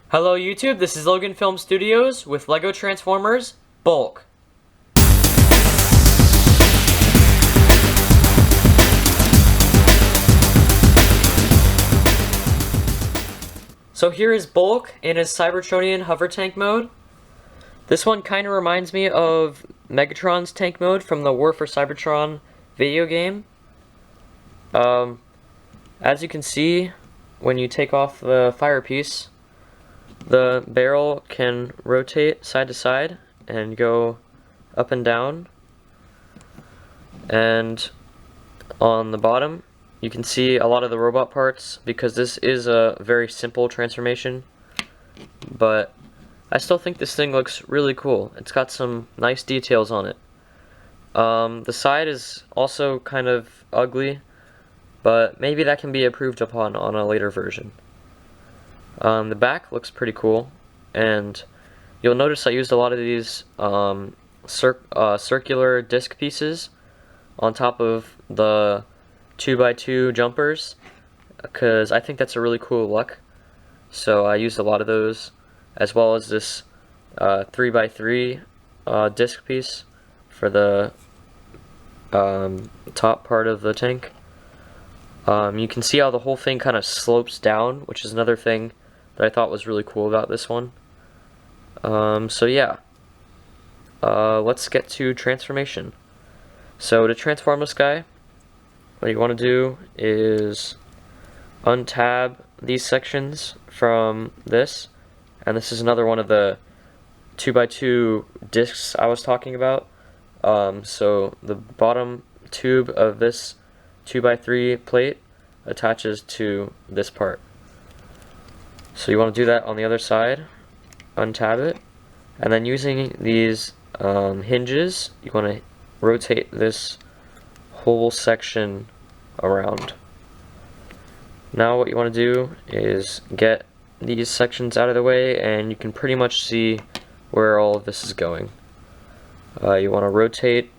Hello YouTube, this is Logan Film Studios with LEGO Transformers Bulk. So here is Bulk in his Cybertronian hover tank mode. This one kind of reminds me of Megatron's tank mode from the War for Cybertron video game. As you can see, when you take off the fire piece, the barrel can rotate side to side and go up and down. And on the bottom, you can see a lot of the robot parts because this is a very simple transformation. But I still think this thing looks really cool. It's got some nice details on it. The side is also kind of ugly, but maybe that can be improved upon on a later version. The back looks pretty cool, and you'll notice I used a lot of these circular disc pieces on top of the 2x2 jumpers, because I think that's a really cool look. So I used a lot of those, as well as this 3x3 disc piece for the top part of the tank. You can see how the whole thing kind of slopes down, which is another thing that I thought was really cool about this one. So yeah, let's get to transformation. So to transform this guy, what you want to do is untab these sections from this, and this is another one of the 2x2 discs I was talking about. So the bottom tube of this 2x3 plate attaches to this part. So you want to do that on the other side, untab it, and then using these hinges, you want to rotate this whole section around. Now what you want to do is get these sections out of the way, and you can pretty much see where all of this is going. You want to rotate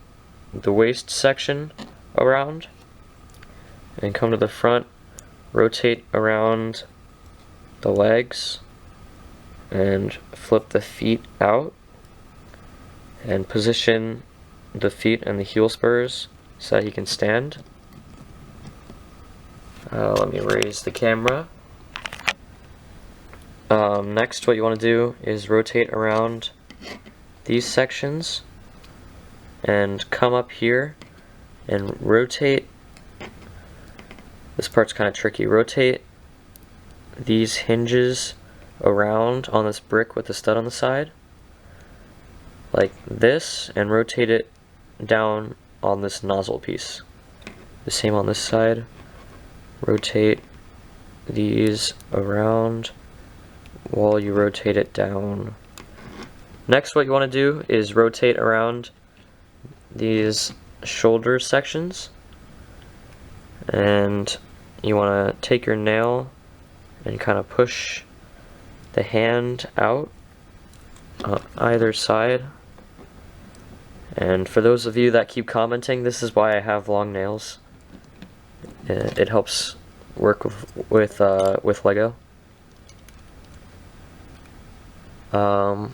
the waist section around, and come to the front, rotate around the legs, and flip the feet out, and position the feet and the heel spurs so that he can stand. Let me raise the camera. Next, what you want to do is rotate around these sections and come up here and rotate. This part's kind of tricky. Rotate these hinges around on this brick with the stud on the side, like this, and rotate it down on this nozzle piece. The same on this side. Rotate these around while you rotate it down. Next, what you want to do is rotate around these shoulder sections, and you want to take your nail and kind of push the hand out on either side. And for those of you that keep commenting, this is why I have long nails. It helps work with Lego. And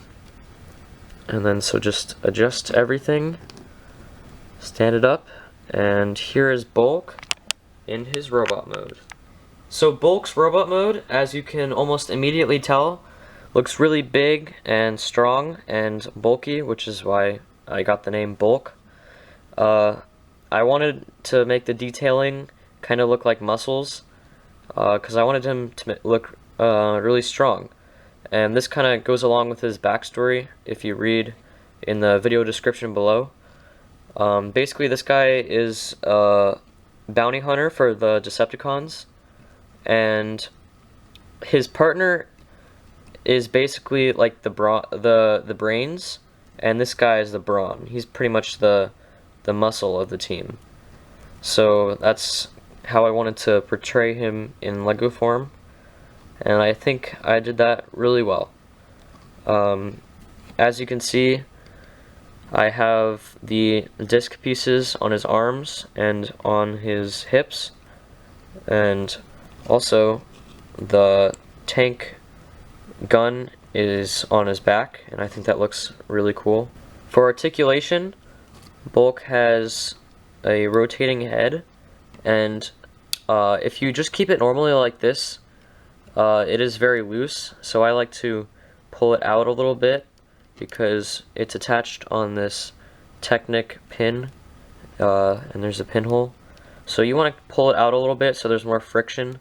then so just adjust everything, stand it up, and here is Bulk in his robot mode. So Bulk's robot mode, as you can almost immediately tell, looks really big and strong and bulky, which is why I got the name Bulk. I wanted to make the detailing kind of look like muscles, because I wanted him to look really strong. And this kind of goes along with his backstory if you read in the video description below. Basically, this guy is a bounty hunter for the Decepticons, and his partner is basically like the brains, and this guy is the brawn. He's pretty much the muscle of the team. So that's how I wanted to portray him in Lego form, and I think I did that really well. As you can see, I have the disc pieces on his arms and on his hips, and also the tank gun is on his back, and I think that looks really cool. For articulation, Bulk has a rotating head, and if you just keep it normally like this, it is very loose, so I like to pull it out a little bit because it's attached on this Technic pin, and there's a pinhole. So you want to pull it out a little bit so there's more friction,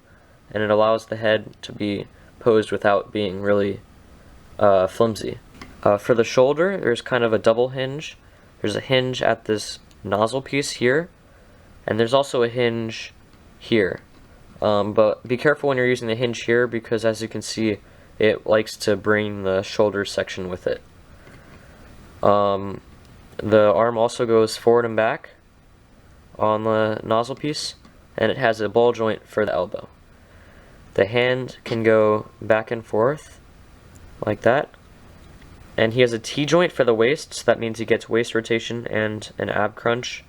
and it allows the head to be posed without being really flimsy. For the shoulder, there's kind of a double hinge. There's a hinge at this nozzle piece here, and there's also a hinge here. But be careful when you're using the hinge here, because as you can see, it likes to bring the shoulder section with it. The arm also goes forward and back on the nozzle piece, and it has a ball joint for the elbow. The hand can go back and forth like that, and he has a T-joint for the waist, so that means he gets waist rotation and an ab crunch.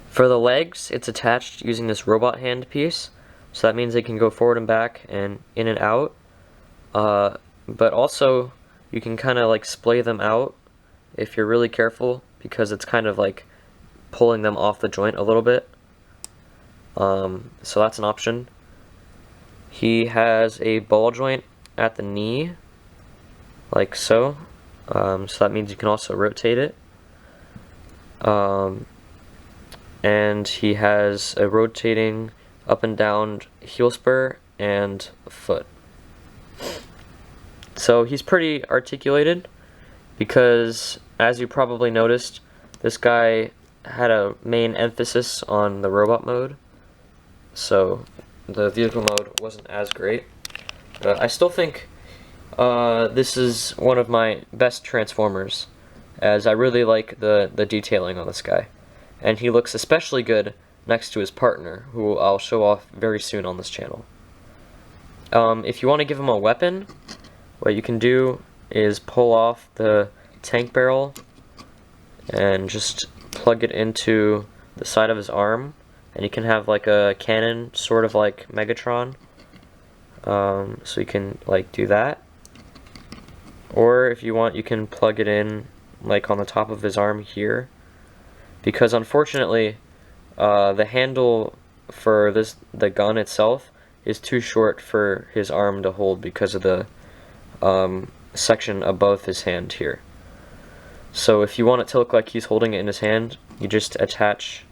For the legs, it's attached using this robot hand piece, so that means they can go forward and back and in and out, but also you can kind of like splay them out if you're really careful, because it's kind of like pulling them off the joint a little bit. So that's an option. He has a ball joint at the knee, like so. So that means you can also rotate it. And he has a rotating up and down heel spur and foot. So he's pretty articulated, because as you probably noticed, this guy had a main emphasis on the robot mode, so the vehicle mode wasn't as great. I still think this is one of my best Transformers, as I really like the detailing on this guy, and he looks especially good next to his partner, who I'll show off very soon on this channel. If you want to give him a weapon, what you can do is pull off the tank barrel and just plug it into the side of his arm, and you can have like a cannon, sort of like Megatron. So you can like do that, or if you want, you can plug it in like on the top of his arm here, because unfortunately the handle for the gun itself is too short for his arm to hold because of the section above his hand here. So if you want it to look like he's holding it in his hand, you just attach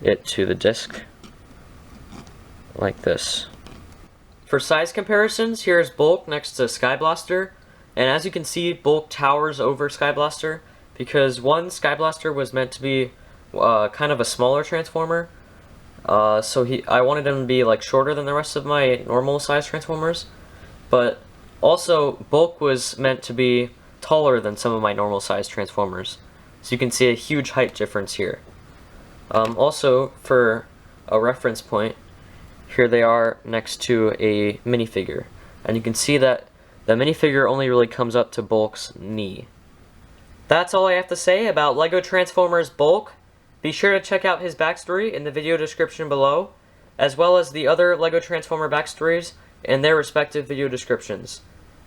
it to the disc like this. For size comparisons, here's Bulk next to Skyblaster, and as you can see, Bulk towers over Skyblaster, because one, Skyblaster was meant to be kind of a smaller Transformer, so I wanted him to be like shorter than the rest of my normal size Transformers, but also Bulk was meant to be taller than some of my normal size Transformers, so you can see a huge height difference here. Also, for a reference point, here they are next to a minifigure, and you can see that the minifigure only really comes up to Bulk's knee. That's all I have to say about LEGO Transformers Bulk. Be sure to check out his backstory in the video description below, as well as the other LEGO Transformer backstories in their respective video descriptions.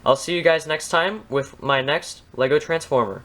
I'll see you guys next time with my next LEGO Transformer.